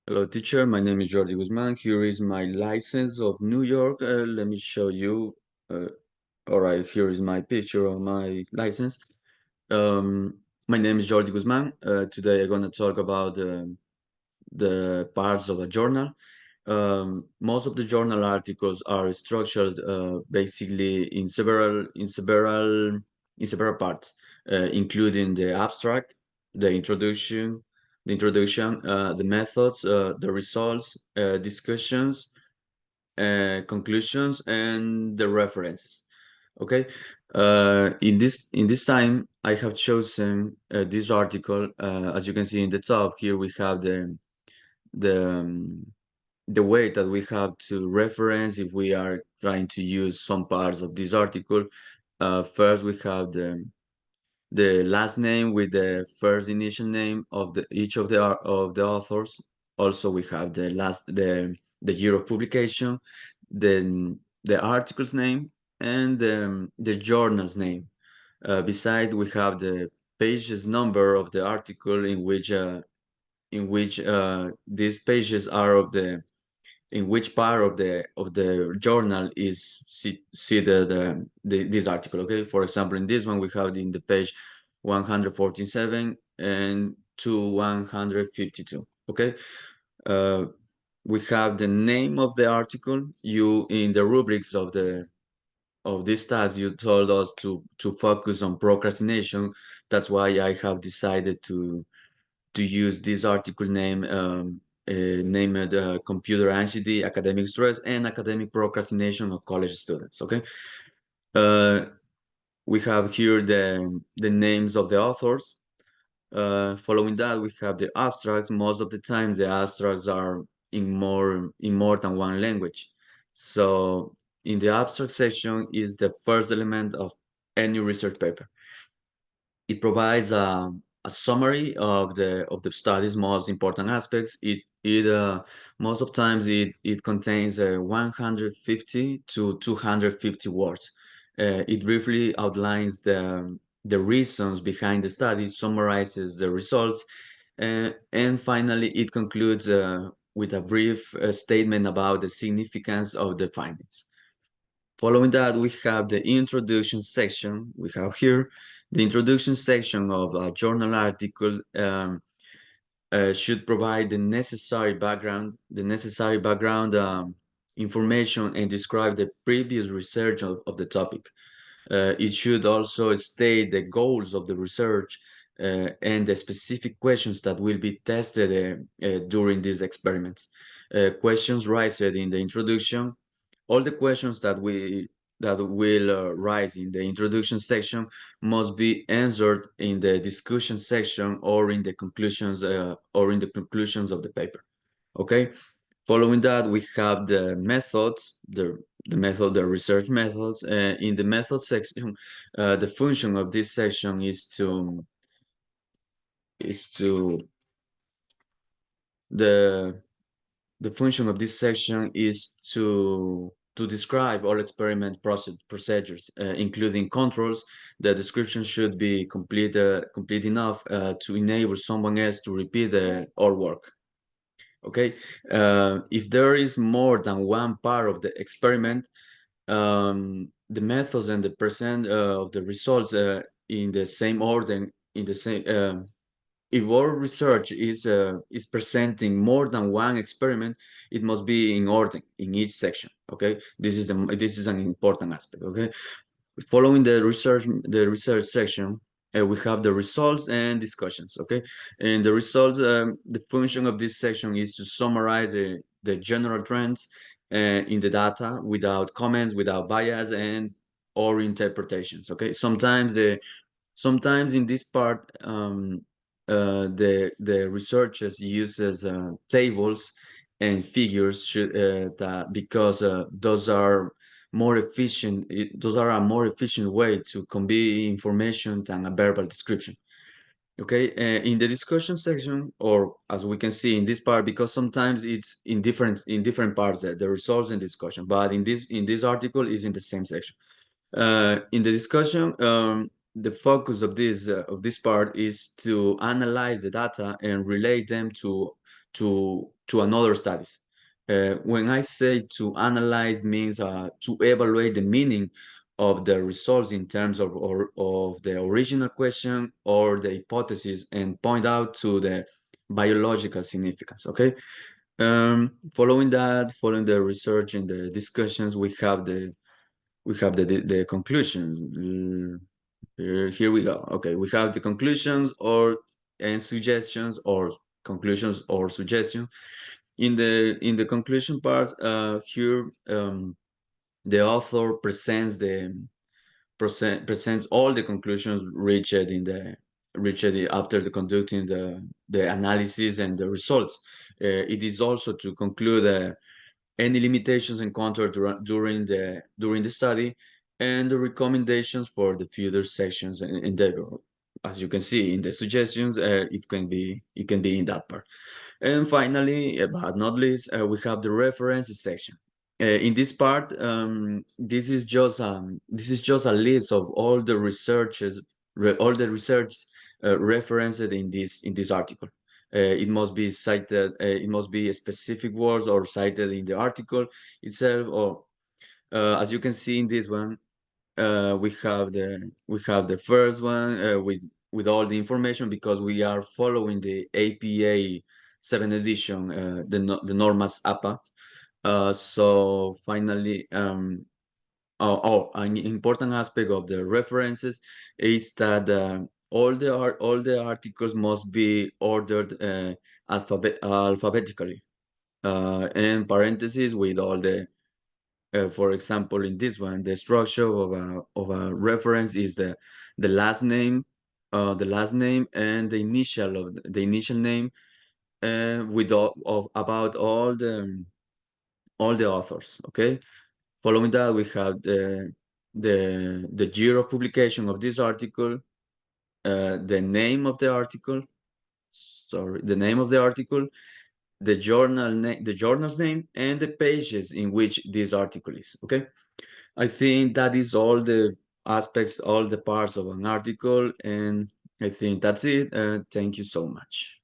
Hello, teacher. My name is Jordi Guzman. Here is my license of New York. Let me show you. Uh, all right, here is my picture of my license. My name is Jordi Guzman. Today I'm going to talk about the parts of a journal. Most of the journal articles are structured basically in several parts, including the abstract, the introduction, the methods, the results, discussions, conclusions, and the references. Okay. In this time, I have chosen this article. As you can see in the top here, we have the um, the way that we have to reference if we are trying to use some parts of this article. First, we have the last name with the first initial name of each of the authors. Also, we have the year of publication, then the article's name, and the journal's name. Beside, we have the pages number of the article in which these pages are of the in which part of the journal is seated this article. Okay, for example, in this one we have in the page 147 and to 152. Okay, uh, we have the name of the article. You in the rubrics of this task, you told us to focus on procrastination. That's why I have decided to use this article name, named Computer Anxiety, Academic Stress, and Academic Procrastination of College Students. Okay. Uh, we have here the names of the authors. Following that, we have the abstracts. Most of the times, the abstracts are in more than one language. So, in the abstract section is the first element of any research paper. It provides a summary of the study's most important aspects. It most of times it contains 150 to 250 words. It briefly outlines the reasons behind the study, summarizes the results, and finally it concludes with a brief statement about the significance of the findings. Following that, we have the introduction section. We have here the introduction section of a journal article. Should provide the necessary background information and describe the previous research of the topic. It should also state the goals of the research and the specific questions that will be tested during these experiments. Questions raised in the introduction. All the questions that will rise in the introduction section must be answered in the discussion section or in the conclusions of the paper. Okay. Following that, we have the methods, the research methods. In the method section, the function of this section is to the the function of this section is to describe all experiment procedures, including controls. The description should be complete enough to enable someone else to repeat our work. Okay. If there is more than one part of the experiment, the methods and the percent of the results in the same order, in the same if our research is presenting more than one experiment, it must be in order in each section. Okay, this is an important aspect. Okay, following the research section, we have the results and discussions. Okay, and the results, the function of this section is to summarize the general trends in the data without comments, without bias, and or interpretations. Okay, sometimes in this part, the researchers uses tables and figures because those are a more efficient way to convey information than a verbal description. Okay. In the discussion section, or as we can see in this part, because sometimes it's in different parts, the results and discussion, but in this article is in the same section. In the discussion, the focus of this part is to analyze the data and relate them to to another studies. When I say to analyze means to evaluate the meaning of the results in terms of the original question or the hypothesis and point out to the biological significance. Okay. Following that, following the research and the discussions, we have the conclusions. Here we go. Okay, we have the conclusions and suggestions or conclusions or suggestions. In the conclusion part, here the author presents all the conclusions reached after the conducting the analysis and the results. It is also to conclude any limitations encountered during the study and the recommendations for the future sections in the, as you can see in the suggestions, it can be in that part. And finally, but not least, we have the references section. In this part, this is just a list of all the all the research referenced in this article. It must be cited. It must be specific words or cited in the article itself. Or as you can see in this one, we have the first one with all the information because we are following the APA 7th edition, the Normas APA. So finally, an important aspect of the references is that all the articles must be ordered alphabetically, and parentheses with all the. For example, in this one, the structure of a reference is the last name, and the initial name, with about all the authors. Okay. Following that, we have the year of publication of this article, the name of the article. Sorry, the name of the article, the journal's name, and the pages in which this article is. Okay. I think that is all the aspects, all the parts of an article, and I think that's it. Thank you so much.